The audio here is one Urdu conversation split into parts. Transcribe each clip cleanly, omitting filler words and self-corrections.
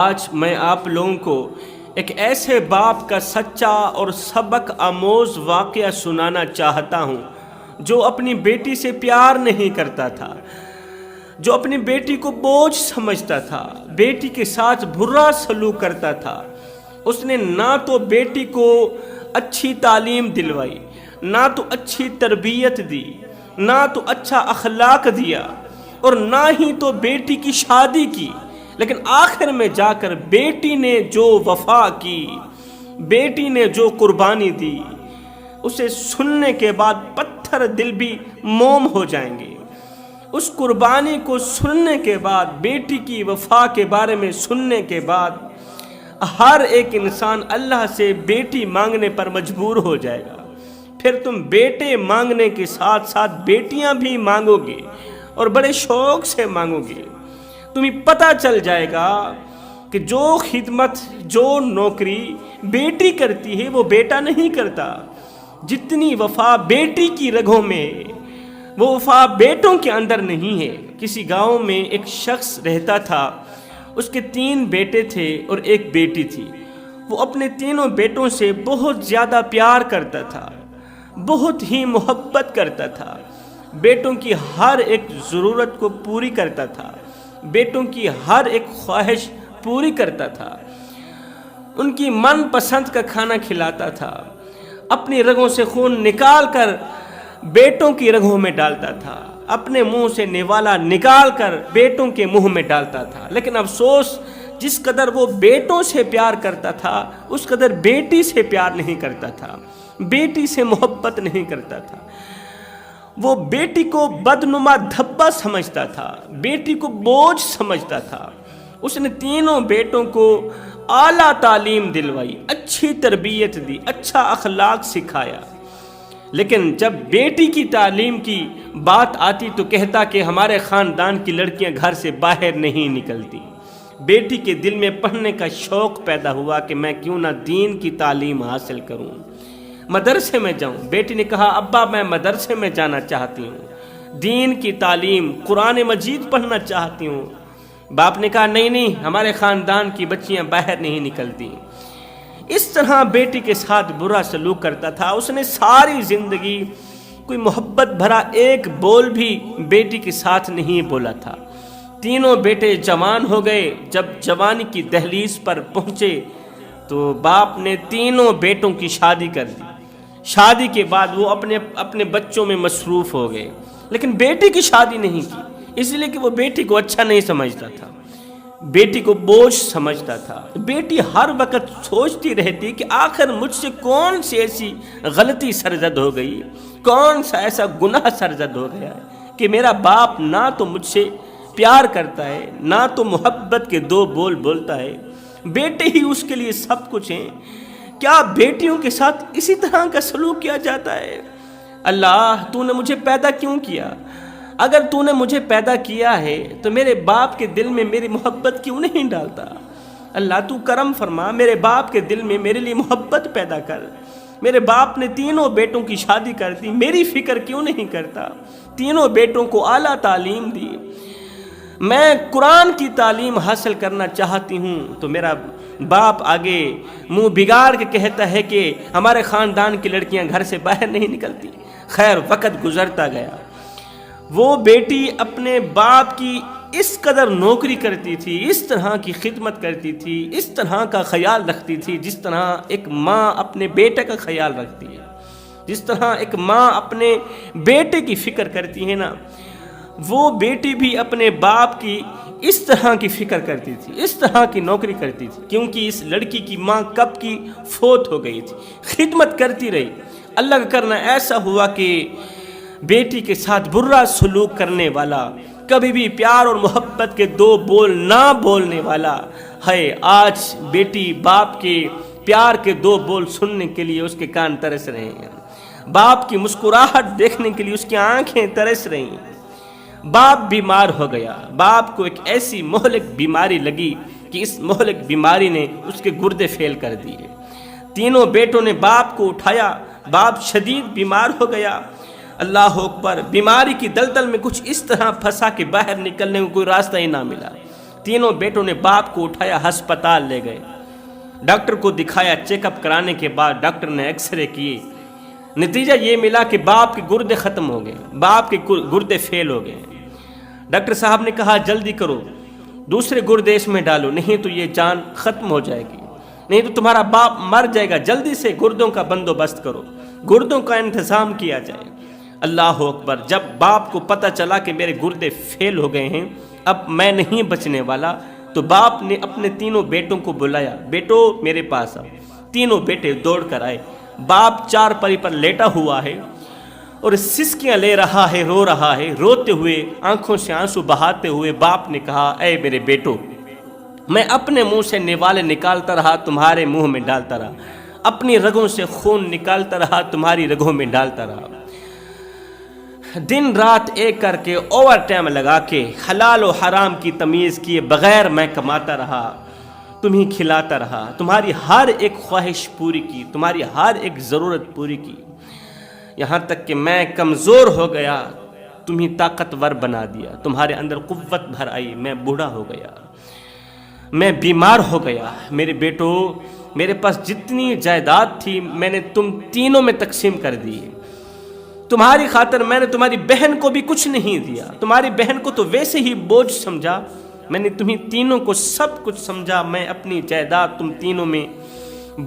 آج میں آپ لوگوں کو ایک ایسے باپ کا سچا اور سبق آموز واقعہ سنانا چاہتا ہوں جو اپنی بیٹی سے پیار نہیں کرتا تھا، جو اپنی بیٹی کو بوجھ سمجھتا تھا، بیٹی کے ساتھ برا سلوک کرتا تھا۔ اس نے نہ تو بیٹی کو اچھی تعلیم دلوائی، نہ تو اچھی تربیت دی، نہ تو اچھا اخلاق دیا، اور نہ ہی تو بیٹی کی شادی کی۔ لیکن آخر میں جا کر بیٹی نے جو وفا کی، بیٹی نے جو قربانی دی، اسے سننے کے بعد پتھر دل بھی موم ہو جائیں گے۔ اس قربانی کو سننے کے بعد، بیٹی کی وفا کے بارے میں سننے کے بعد، ہر ایک انسان اللہ سے بیٹی مانگنے پر مجبور ہو جائے گا۔ پھر تم بیٹے مانگنے کے ساتھ ساتھ بیٹیاں بھی مانگو گے اور بڑے شوق سے مانگو گے۔ تمہیں پتہ چل جائے گا کہ جو خدمت، جو نوکری بیٹی کرتی ہے وہ بیٹا نہیں کرتا۔ جتنی وفا بیٹی کی رگوں میں، وہ وفا بیٹوں کے اندر نہیں ہے۔ کسی گاؤں میں ایک شخص رہتا تھا، اس کے 3 بیٹے تھے اور 1 بیٹی تھی۔ وہ اپنے تینوں بیٹوں سے بہت زیادہ پیار کرتا تھا، بہت ہی محبت کرتا تھا، بیٹوں کی ہر ایک ضرورت کو پوری کرتا تھا، بیٹوں کی ہر ایک خواہش پوری کرتا تھا، ان کی من پسند کا کھانا کھلاتا تھا، اپنی رگوں سے خون نکال کر بیٹوں کی رگوں میں ڈالتا تھا، اپنے منہ سے نوالا نکال کر بیٹوں کے منہ میں ڈالتا تھا۔ لیکن افسوس، جس قدر وہ بیٹوں سے پیار کرتا تھا اس قدر بیٹی سے پیار نہیں کرتا تھا، بیٹی سے محبت نہیں کرتا تھا۔ وہ بیٹی کو بدنما دھبا سمجھتا تھا، بیٹی کو بوجھ سمجھتا تھا۔ اس نے تینوں بیٹوں کو اعلیٰ تعلیم دلوائی، اچھی تربیت دی، اچھا اخلاق سکھایا، لیکن جب بیٹی کی تعلیم کی بات آتی تو کہتا کہ ہمارے خاندان کی لڑکیاں گھر سے باہر نہیں نکلتی۔ بیٹی کے دل میں پڑھنے کا شوق پیدا ہوا کہ میں کیوں نہ دین کی تعلیم حاصل کروں، مدرسے میں جاؤں۔ بیٹی نے کہا ابا میں مدرسے میں جانا چاہتی ہوں، دین کی تعلیم، قرآن مجید پڑھنا چاہتی ہوں۔ باپ نے کہا نہیں، ہمارے خاندان کی بچیاں باہر نہیں نکلتی۔ اس طرح بیٹی کے ساتھ برا سلوک کرتا تھا۔ اس نے ساری زندگی کوئی محبت بھرا ایک بول بھی بیٹی کے ساتھ نہیں بولا تھا۔ تینوں بیٹے جوان ہو گئے۔ جب جوانی کی دہلیز پر پہنچے تو باپ نے تینوں بیٹوں کی شادی کر دی۔ شادی کے بعد وہ اپنے بچوں میں مصروف ہو گئے، لیکن بیٹی کی شادی نہیں کی، اس لیے کہ وہ بیٹی کو اچھا نہیں سمجھتا تھا، بیٹی کو بوجھ سمجھتا تھا۔ بیٹی ہر وقت سوچتی رہتی کہ آخر مجھ سے کون سی ایسی غلطی سرزد ہو گئی، کون سا ایسا گناہ سرزد ہو گیا ہے کہ میرا باپ نہ تو مجھ سے پیار کرتا ہے، نہ تو محبت کے 2 بول بولتا ہے، بیٹے ہی اس کے لیے سب کچھ ہیں۔ کیا بیٹیوں کے ساتھ اسی طرح کا سلوک کیا جاتا ہے؟ اللہ، تو نے مجھے پیدا کیوں کیا؟ اگر تو نے مجھے پیدا کیا ہے تو میرے باپ کے دل میں میری محبت کیوں نہیں ڈالتا؟ اللہ تو کرم فرما، میرے باپ کے دل میں میرے لیے محبت پیدا کر۔ میرے باپ نے تینوں بیٹوں کی شادی کر دی، میری فکر کیوں نہیں کرتا؟ تینوں بیٹوں کو اعلیٰ تعلیم دی، میں قرآن کی تعلیم حاصل کرنا چاہتی ہوں تو میرا باپ آگے منہ بگاڑ کے کہتا ہے کہ ہمارے خاندان کی لڑکیاں گھر سے باہر نہیں نکلتی۔ خیر، وقت گزرتا گیا۔ وہ بیٹی اپنے باپ کی اس قدر نوکری کرتی تھی، اس طرح کی خدمت کرتی تھی، اس طرح کا خیال رکھتی تھی جس طرح ایک ماں اپنے بیٹے کا خیال رکھتی ہے، جس طرح ایک ماں اپنے بیٹے کی فکر کرتی ہے نا، وہ بیٹی بھی اپنے باپ کی اس طرح کی فکر کرتی تھی، اس طرح کی نوکری کرتی تھی، کیونکہ اس لڑکی کی ماں کب کی فوت ہو گئی تھی۔ خدمت کرتی رہی۔ اللہ کا کرنا ایسا ہوا کہ بیٹی کے ساتھ برا سلوک کرنے والا، کبھی بھی پیار اور محبت کے 2 بول نہ بولنے والا ہے، آج بیٹی باپ کے پیار کے 2 بول سننے کے لیے اس کے کان ترس رہے ہیں، باپ کی مسکراہٹ دیکھنے کے لیے اس کی آنکھیں ترس رہی ہیں۔ باپ بیمار ہو گیا، باپ کو ایک ایسی مہلک بیماری لگی کہ اس مہلک بیماری نے اس کے گردے فیل کر دیے۔ تینوں بیٹوں نے باپ کو اٹھایا، باپ شدید بیمار ہو گیا۔ اللہ اکبر، بیماری کی دلدل میں کچھ اس طرح پھنسا کہ باہر نکلنے کو کوئی راستہ ہی نہ ملا۔ تینوں بیٹوں نے باپ کو اٹھایا، ہسپتال لے گئے، ڈاکٹر کو دکھایا۔ چیک اپ کرانے کے بعد ڈاکٹر نے ایکس رے کیے، نتیجہ یہ ملا کہ باپ کے گردے ختم ہو گئے، باپ کے گردے فیل ہو گئے۔ ڈاکٹر صاحب نے کہا جلدی کرو، دوسرے گردے اس میں ڈالو، نہیں تو یہ جان ختم ہو جائے گی، نہیں تو تمہارا باپ مر جائے گا، جلدی سے گردوں کا بندوبست کرو، گردوں کا انتظام کیا جائے۔ اللہ اکبر! جب باپ کو پتہ چلا کہ میرے گردے فیل ہو گئے ہیں، اب میں نہیں بچنے والا، تو باپ نے اپنے تینوں بیٹوں کو بلایا، بیٹو میرے پاس آؤ۔ تینوں بیٹے دوڑ کر آئے۔ باپ چارپائی پر لیٹا ہوا ہے اور سسکیاں لے رہا ہے، رو رہا ہے، روتے ہوئے، آنکھوں سے آنسو بہاتے ہوئے باپ نے کہا، اے میرے بیٹو، میں اپنے منہ سے نوالے نکالتا رہا، تمہارے منہ میں ڈالتا رہا، اپنی رگوں سے خون نکالتا رہا، تمہاری رگوں میں ڈالتا رہا، دن رات ایک کر کے اوور ٹائم لگا کے حلال و حرام کی تمیز کیے بغیر میں کماتا رہا، تمہیں کھلاتا رہا، تمہاری ہر ایک خواہش پوری کی، تمہاری ہر ایک ضرورت پوری کی، یہاں تک کہ میں کمزور ہو گیا، تمہیں طاقتور بنا دیا، تمہارے اندر قوت بھر آئی، میں بوڑھا ہو گیا، میں بیمار ہو گیا۔ میرے بیٹو، میرے پاس جتنی جائیداد تھی میں نے تم تینوں میں تقسیم کر دی، تمہاری خاطر میں نے تمہاری بہن کو بھی کچھ نہیں دیا، تمہاری بہن کو تو ویسے ہی بوجھ سمجھا، میں نے تمہیں تینوں کو سب کچھ سمجھا، میں اپنی جائیداد تم تینوں میں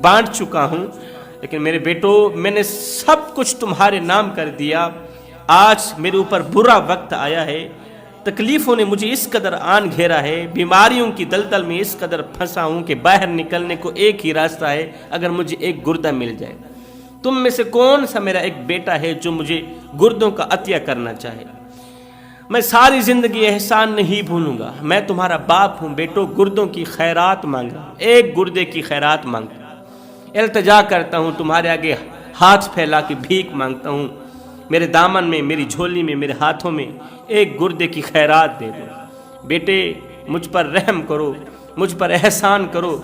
بانٹ چکا ہوں، لیکن میرے بیٹو میں نے سب کچھ تمہارے نام کر دیا، آج میرے اوپر برا وقت آیا ہے، تکلیفوں نے مجھے اس قدر آن گھیرا ہے، بیماریوں کی دلدل میں اس قدر پھنسا ہوں کہ باہر نکلنے کو ایک ہی راستہ ہے، اگر مجھے ایک گردہ مل جائے۔ تم میں سے کون سا میرا ایک بیٹا ہے جو مجھے گردوں کا عطیہ کرنا چاہے؟ میں ساری زندگی احسان نہیں بھولوں گا، میں تمہارا باپ ہوں، بیٹو گردوں کی خیرات مانگا، ایک گردے کی خیرات مانگا، التجا کرتا ہوں تمہارے آگے، ہاتھ پھیلا کے بھیک مانگتا ہوں، میرے دامن میں، میری جھولی میں، میرے ہاتھوں میں ایک گردے کی خیرات دے دو، بیٹے مجھ پر رحم کرو، مجھ پر احسان کرو،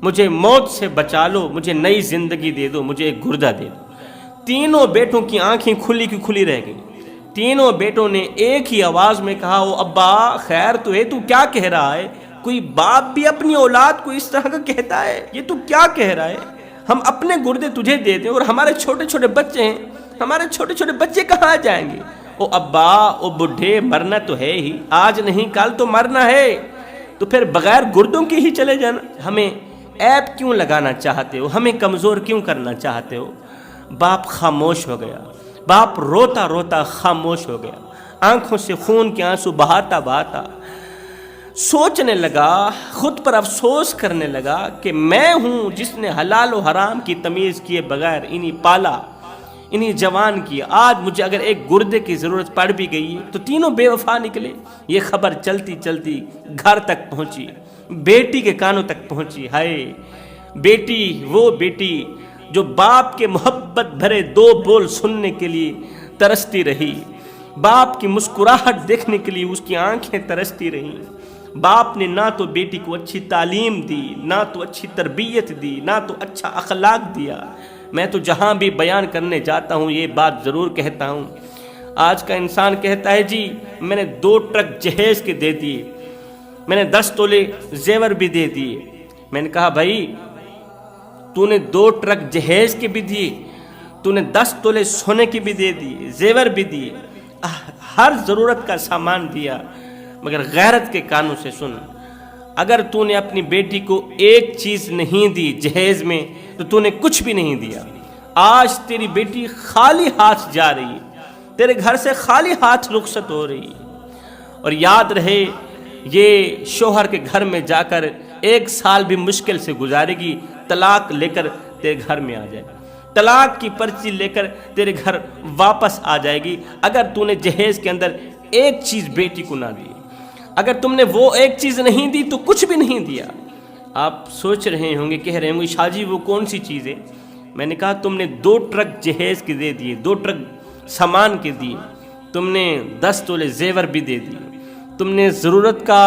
مجھے موت سے بچا لو، مجھے نئی زندگی دے دو، مجھے ایک گردہ دے دو۔ تینوں بیٹوں کی آنکھیں کھلی کی کھلی رہ گئیں، تینوں بیٹوں نے ایک ہی آواز میں کہا، او ابا خیر تو ہے، تو کیا کہہ رہا ہے؟ کوئی باپ بھی اپنی اولاد کو اس طرح کا کہتا ہے؟ یہ تو کیا کہہ رہا ہے؟ ہم اپنے گردے تجھے دے دیں اور ہمارے چھوٹے چھوٹے بچے ہیں، ہمارے چھوٹے چھوٹے بچے کہاں جائیں گے؟ او ابا، او بڈھے، مرنا تو ہے ہی، آج نہیں کل تو مرنا ہے، تو پھر بغیر گردوں کے ہی چلے جانا، ہمیں عیب کیوں لگانا چاہتے ہو؟ ہمیں کمزور کیوں کرنا چاہتے ہو؟ باپ خاموش ہو گیا، باپ روتا روتا خاموش ہو گیا، آنکھوں سے خون کے آنسو بہاتا بہاتا سوچنے لگا، خود پر افسوس کرنے لگا کہ میں ہوں جس نے حلال و حرام کی تمیز کیے بغیر انہیں پالا، انہیں جوان کیا، آج مجھے اگر ایک گردے کی ضرورت پڑ بھی گئی تو تینوں بے وفا نکلے۔ یہ خبر چلتی چلتی گھر تک پہنچی، بیٹی کے کانوں تک پہنچی، ہائے بیٹی، وہ بیٹی جو باپ کے محبت بھرے دو بول سننے کے لیے ترستی رہی، باپ کی مسکراہٹ دیکھنے کے لیے اس کی آنکھیں ترستی رہیں۔ باپ نے نہ تو بیٹی کو اچھی تعلیم دی، نہ تو اچھی تربیت دی، نہ تو اچھا اخلاق دیا۔ میں تو جہاں بھی بیان کرنے جاتا ہوں یہ بات ضرور کہتا ہوں، آج کا انسان کہتا ہے جی میں نے 2 ٹرک جہیز کے دے دیے، میں نے 10 تولے زیور بھی دے دیے۔ میں نے کہا بھائی تو نے 2 ٹرک جہیز کے بھی دیے، تو نے 10 تولے سونے کے بھی دے دیے، زیور بھی دیے، ہر ضرورت کا سامان دیا، مگر غیرت کے کانوں سے سن، اگر تو نے اپنی بیٹی کو ایک چیز نہیں دی جہیز میں تو تو نے کچھ بھی نہیں دیا۔ آج تیری بیٹی خالی ہاتھ جا رہی ہے، تیرے گھر سے خالی ہاتھ رخصت ہو رہی ہے، اور یاد رہے یہ شوہر کے گھر میں جا کر 1 سال بھی مشکل سے گزارے گی، طلاق لے کر تیرے گھر میں آ جائے، طلاق کی پرچی لے کر تیرے گھر واپس آ جائے گی، اگر تو نے جہیز کے اندر ایک چیز بیٹی کو نہ دی، اگر تم نے وہ ایک چیز نہیں دی تو کچھ بھی نہیں دیا۔ آپ سوچ رہے ہوں گے، کہہ رہے ہوں گے شاہ جی وہ کون سی چیز ہے؟ میں نے کہا تم نے 2 ٹرک جہیز کے دے دیے، 2 ٹرک سامان کے دیے، تم نے 10 تولے زیور بھی دے دیے، تم نے ضرورت کا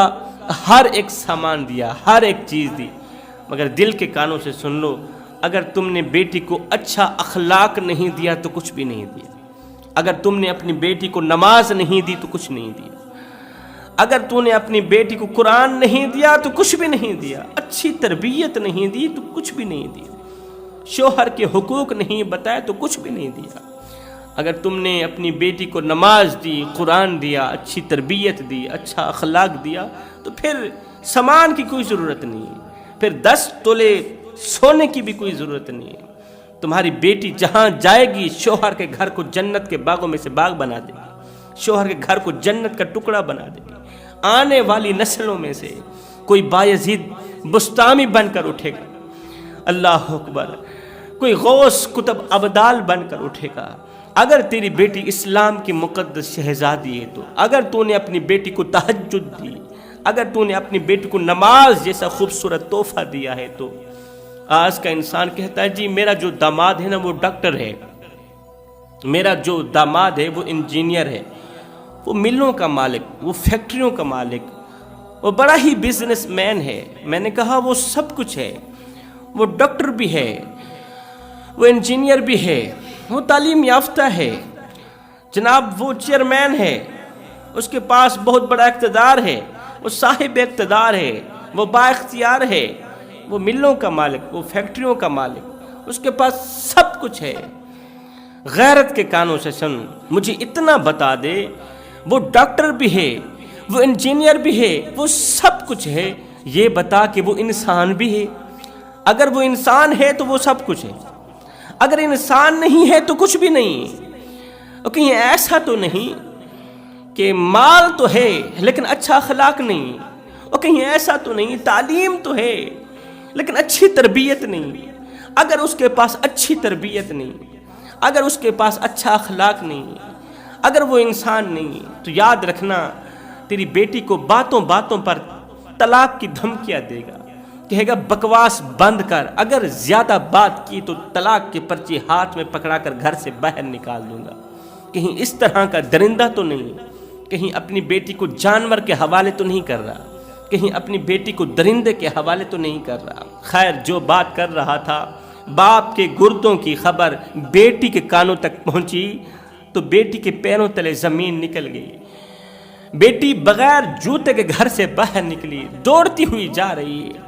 ہر ایک سامان دیا، ہر ایک چیز دی، مگر دل کے کانوں سے سن لو، اگر تم نے بیٹی کو اچھا اخلاق نہیں دیا تو کچھ بھی نہیں دیا، اگر تم نے اپنی بیٹی کو نماز نہیں دی تو کچھ نہیں دیا، اگر تو نے اپنی بیٹی کو قرآن نہیں دیا تو کچھ بھی نہیں دیا، اچھی تربیت نہیں دی تو کچھ بھی نہیں دیا، شوہر کے حقوق نہیں بتائے تو کچھ بھی نہیں دیا۔ اگر تم نے اپنی بیٹی کو نماز دی، قرآن دیا، اچھی تربیت دی، اچھا اخلاق دیا، تو پھر سامان کی کوئی ضرورت نہیں ہے، پھر 10 تولے سونے کی بھی کوئی ضرورت نہیں ہے۔ تمہاری بیٹی جہاں جائے گی شوہر کے گھر کو جنت کے باغوں میں سے باغ بنا دے گی، شوہر کے گھر کو جنت کا ٹکڑا بنا دے گی۔ آنے والی نسلوں میں سے کوئی بایزید بستامی بن کر اٹھے گا، اللہ اکبر، کوئی غوث قطب ابدال بن کر اٹھے گا۔ اگر تیری بیٹی اسلام کی مقدس شہزادی ہے تو، اگر تو نے اپنی بیٹی کو تہجد دی، اگر تو نے اپنی بیٹی کو نماز جیسا خوبصورت تحفہ دیا ہے تو، آج کا انسان کہتا ہے جی میرا جو داماد ہے نا وہ ڈاکٹر ہے، میرا جو داماد ہے وہ انجینئر ہے، وہ ملوں کا مالک، وہ فیکٹریوں کا مالک، وہ بڑا ہی بزنس مین ہے۔ میں نے کہا وہ سب کچھ ہے، وہ ڈاکٹر بھی ہے، وہ انجینئر بھی ہے، وہ تعلیم یافتہ ہے، جناب وہ چیئرمین ہے، اس کے پاس بہت بڑا اقتدار ہے، وہ صاحب اقتدار ہے، وہ با اختیار ہے، وہ ملوں کا مالک، وہ فیکٹریوں کا مالک، اس کے پاس سب کچھ ہے۔ غیرت کے کانوں سے سن، مجھے اتنا بتا دے، وہ ڈاکٹر بھی ہے، وہ انجینئر بھی ہے، وہ سب کچھ ہے، یہ بتا کہ وہ انسان بھی ہے۔ اگر وہ انسان ہے تو وہ سب کچھ ہے، اگر انسان نہیں ہے تو کچھ بھی نہیں۔ اور کہیں ایسا تو نہیں کہ مال تو ہے لیکن اچھا اخلاق نہیں، اور کہیں ایسا تو نہیں تعلیم تو ہے لیکن اچھی تربیت نہیں۔ اگر اس کے پاس اچھی تربیت نہیں، اگر اس کے پاس اچھا اخلاق نہیں، اگر وہ انسان نہیں، تو یاد رکھنا تیری بیٹی کو باتوں باتوں پر طلاق کی دھمکیاں دے گا، کہے گا بکواس بند کر، اگر زیادہ بات کی تو طلاق کے پرچے ہاتھ میں پکڑا کر گھر سے باہر نکال دوں گا۔ کہیں اس طرح کا درندہ تو نہیں، کہیں اپنی بیٹی کو جانور کے حوالے تو نہیں کر رہا، کہیں اپنی بیٹی کو درندے کے حوالے تو نہیں کر رہا۔ خیر جو بات کر رہا تھا، باپ کے گردوں کی خبر بیٹی کے کانوں تک پہنچی تو بیٹی کے پیروں تلے زمین نکل گئی۔ بیٹی بغیر جوتے کے گھر سے باہر نکلی، دوڑتی ہوئی جا رہی ہے۔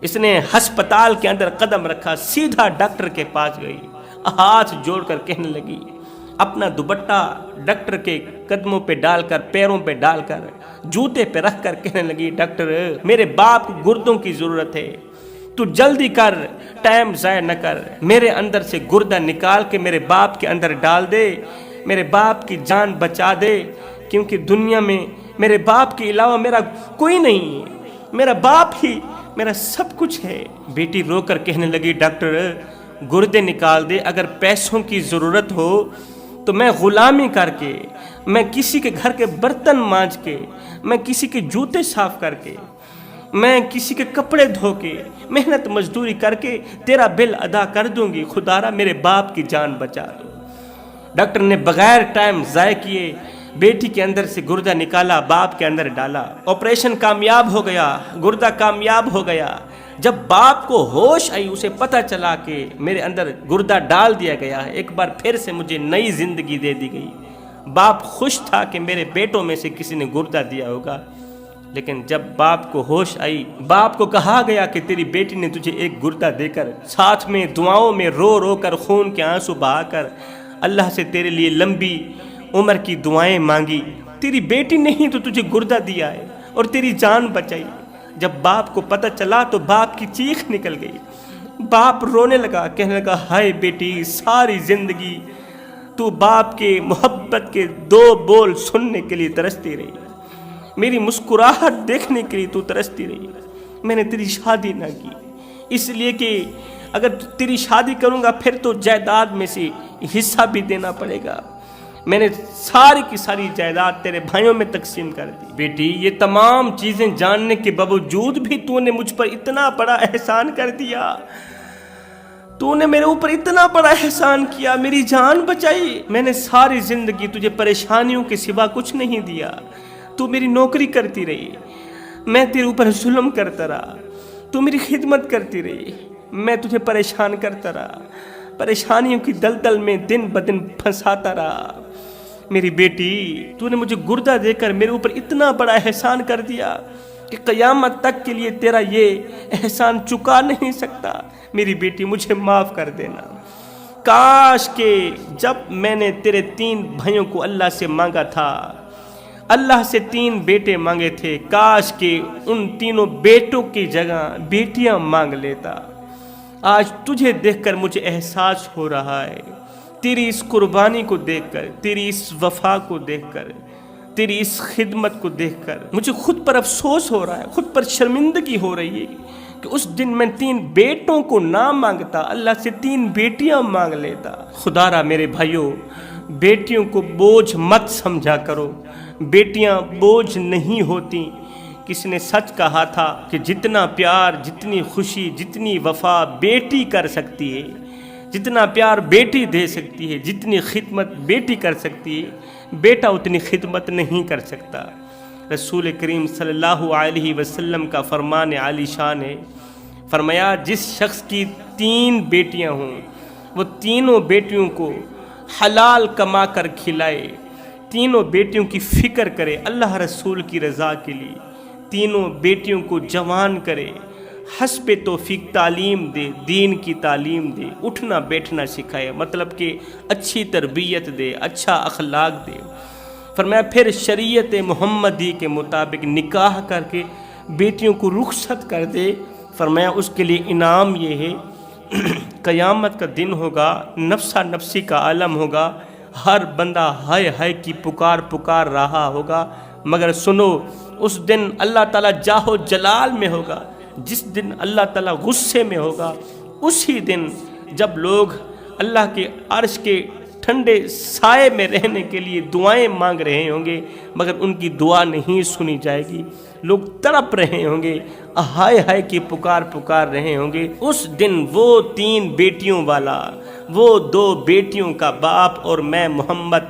اس نے ہسپتال کے اندر قدم رکھا، سیدھا ڈاکٹر کے پاس گئی، ہاتھ جوڑ کر کہنے لگی، اپنا دوپٹہ ڈاکٹر کے قدموں پہ ڈال کر، پیروں پہ ڈال کر، جوتے پہ رکھ کر کہنے لگی، ڈاکٹر میرے باپ کو گردوں کی ضرورت ہے، تو جلدی کر، ٹائم ضائع نہ کر، میرے اندر سے گردہ نکال کے میرے باپ کے اندر ڈال دے، میرے باپ کی جان بچا دے، کیونکہ دنیا میں میرے باپ کے علاوہ میرا کوئی نہیں ہے، میرا باپ ہی میرا سب کچھ ہے۔ بیٹی رو کر کہنے لگی، ڈاکٹر گردے نکال دے، اگر پیسوں کی ضرورت ہو تو میں غلامی کر کے، میں کسی کے گھر کے برتن مانج کے، میں کسی کے جوتے صاف کر کے، میں کسی کے کپڑے دھو کے، محنت مزدوری کر کے تیرا بل ادا کر دوں گی، خدارا میرے باپ کی جان بچا دو۔ ڈاکٹر نے بغیر ٹائم ضائع کیے بیٹی کے اندر سے گردہ نکالا، باپ کے اندر ڈالا، آپریشن کامیاب ہو گیا، گردہ کامیاب ہو گیا۔ جب باپ کو ہوش آئی، اسے پتہ چلا کہ میرے اندر گردہ ڈال دیا گیا ہے، ایک بار پھر سے مجھے نئی زندگی دے دی گئی۔ باپ خوش تھا کہ میرے بیٹوں میں سے کسی نے گردہ دیا ہوگا، لیکن جب باپ کو ہوش آئی، باپ کو کہا گیا کہ تیری بیٹی نے تجھے ایک گردہ دے کر، ساتھ میں دعاؤں میں رو رو کر، خون کے آنسو بہا کر اللہ سے تیرے لیے لمبی عمر کی دعائیں مانگی، تیری بیٹی نے ہی تو تجھے گردہ دیا ہے اور تیری جان بچائی۔ جب باپ کو پتہ چلا تو باپ کی چیخ نکل گئی، باپ رونے لگا، کہنے لگا، ہائے بیٹی، ساری زندگی تو باپ کے محبت کے 2 بول سننے کے لیے ترستی رہی، میری مسکراہٹ دیکھنے کے لیے تو ترستی رہی۔ میں نے تیری شادی نہ کی اس لیے کہ اگر تیری شادی کروں گا پھر تو جائیداد میں سے حصہ بھی دینا پڑے گا، میں نے ساری کی ساری جائیداد تیرے بھائیوں میں تقسیم کر دی۔ بیٹی یہ تمام چیزیں جاننے کے باوجود بھی تو نے مجھ پر اتنا بڑا احسان کر دیا، تو نے میرے اوپر اتنا بڑا احسان کیا، میری جان بچائی۔ میں نے ساری زندگی تجھے پریشانیوں کے سوا کچھ نہیں دیا، تو میری نوکری کرتی رہی، میں تیرے اوپر ظلم کرتا رہا، تو میری خدمت کرتی رہی، میں تجھے پریشان کرتا رہا، پریشانیوں کی دلدل میں دن بدن پھنساتا رہا، میری بیٹی تو نے مجھے گردہ دے کر میرے اوپر اتنا بڑا احسان کر دیا کہ قیامت تک کے لیے تیرا یہ احسان چکا نہیں سکتا، میری بیٹی مجھے معاف کر دینا۔ کاش کہ جب میں نے تیرے 3 بھائیوں کو اللہ سے مانگا تھا، اللہ سے 3 بیٹے مانگے تھے، کاش کہ ان تینوں بیٹوں کی جگہ بیٹیاں مانگ لیتا۔ آج تجھے دیکھ کر مجھے احساس ہو رہا ہے، تیری اس قربانی کو دیکھ کر، تیری اس وفا کو دیکھ کر، تیری اس خدمت کو دیکھ کر مجھے خود پر افسوس ہو رہا ہے، خود پر شرمندگی ہو رہی ہے کہ اس دن میں 3 بیٹوں کو نہ مانگتا، اللہ سے 3 بیٹیاں مانگ لیتا۔ خدا را میرے بھائیوں، بیٹیوں کو بوجھ مت سمجھا کرو، بیٹیاں بوجھ نہیں ہوتی۔ کسی نے سچ کہا تھا کہ جتنا پیار، جتنی خوشی، جتنی وفا بیٹی کر سکتی ہے، جتنا پیار بیٹی دے سکتی ہے، جتنی خدمت بیٹی کر سکتی ہے، بیٹا اتنی خدمت نہیں کر سکتا۔ رسول کریم صلی اللہ علیہ وسلم کا فرمان عالی شان ہے، فرمایا جس شخص کی 3 بیٹیاں ہوں وہ تینوں بیٹیوں کو حلال کما کر کھلائے، تینوں بیٹیوں کی فکر کرے اللہ رسول کی رضا کے لیے، تینوں بیٹیوں کو جوان کرے، حسب توفیق تعلیم دے، دین کی تعلیم دے، اٹھنا بیٹھنا سکھائے، مطلب کہ اچھی تربیت دے، اچھا اخلاق دے۔ فرمایا پھر شریعت محمدی کے مطابق نکاح کر کے بیٹیوں کو رخصت کر دے، فرمایا اس کے لیے انعام یہ ہے قیامت کا دن ہوگا، نفسا نفسی کا عالم ہوگا، ہر بندہ ہائے ہائے کی پکار رہا ہوگا، مگر سنو اس دن اللہ تعالیٰ جاہ جلال میں ہوگا، جس دن اللہ تعالیٰ غصے میں ہوگا، اسی دن جب لوگ اللہ کے عرش کے ٹھنڈے سائے میں رہنے کے لیے دعائیں مانگ رہے ہوں گے، مگر ان کی دعا نہیں سنی جائے گی، لوگ تڑپ رہے ہوں گے، ہائے ہائے کی پکار رہے ہوں گے، اس دن وہ 3 بیٹیوں والا، وہ 2 بیٹیوں کا باپ اور میں محمد،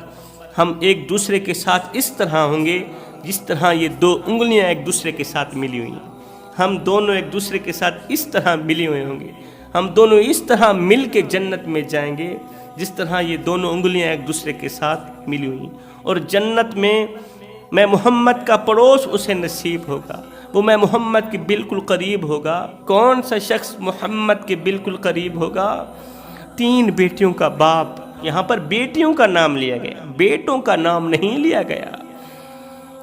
ہم ایک دوسرے کے ساتھ اس طرح ہوں گے جس طرح یہ 2 انگلیاں ایک دوسرے کے ساتھ ملی ہوئی ہیں، ہم دونوں ایک دوسرے کے ساتھ اس طرح ملے ہوئے ہوں گے، ہم دونوں اس طرح مل کے جنت میں جائیں گے جس طرح یہ دونوں انگلیاں ایک دوسرے کے ساتھ ملی ہوئی ہیں، اور جنت میں محمد کا پڑوس اسے نصیب ہوگا، وہ میں محمد کے بالکل قریب ہوگا۔ کون سا شخص محمد کے بالکل قریب ہوگا؟ 3 بیٹیوں کا باپ، یہاں پر بیٹیوں کا نام لیا گیا، بیٹوں کا نام نہیں لیا گیا۔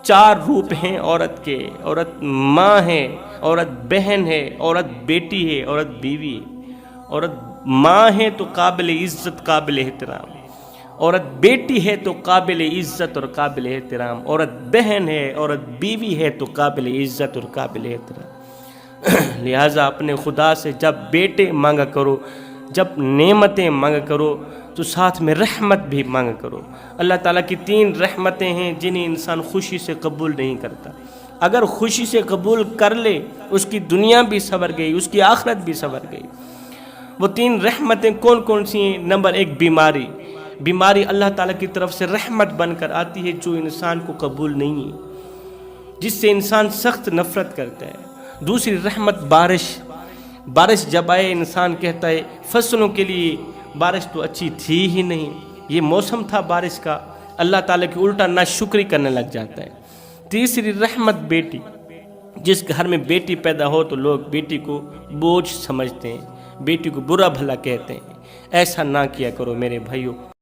4 روپ ہیں عورت کے، عورت ماں ہے، عورت بہن ہے، عورت بیٹی ہے، عورت بیوی ہے۔ عورت ماں ہے تو قابل عزت، قابل احترام، عورت بیٹی ہے تو قابل عزت اور قابل احترام، عورت بہن ہے، عورت بیوی ہے تو قابل عزت اور قابل احترام۔ لہٰذا اپنے خدا سے جب بیٹے مانگا کرو، جب نعمتیں مانگا کرو تو ساتھ میں رحمت بھی مانگا کرو۔ اللہ تعالیٰ کی 3 رحمتیں ہیں جنہیں انسان خوشی سے قبول نہیں کرتا، اگر خوشی سے قبول کر لے اس کی دنیا بھی سنور گئی، اس کی آخرت بھی سنور گئی۔ وہ 3 رحمتیں کون کون سی ہیں؟ نمبر 1 بیماری اللہ تعالیٰ کی طرف سے رحمت بن کر آتی ہے جو انسان کو قبول نہیں ہے، جس سے انسان سخت نفرت کرتا ہے۔ دوسری رحمت بارش جب آئے انسان کہتا ہے فصلوں کے لیے بارش تو اچھی تھی ہی نہیں، یہ موسم تھا بارش کا، اللہ تعالیٰ کی الٹا ناشکری کرنے لگ جاتا ہے۔ تیسری رحمت بیٹی، جس گھر میں بیٹی پیدا ہو تو لوگ بیٹی کو بوجھ سمجھتے ہیں، بیٹی کو برا بھلا کہتے ہیں، ایسا نہ کیا کرو میرے بھائیوں۔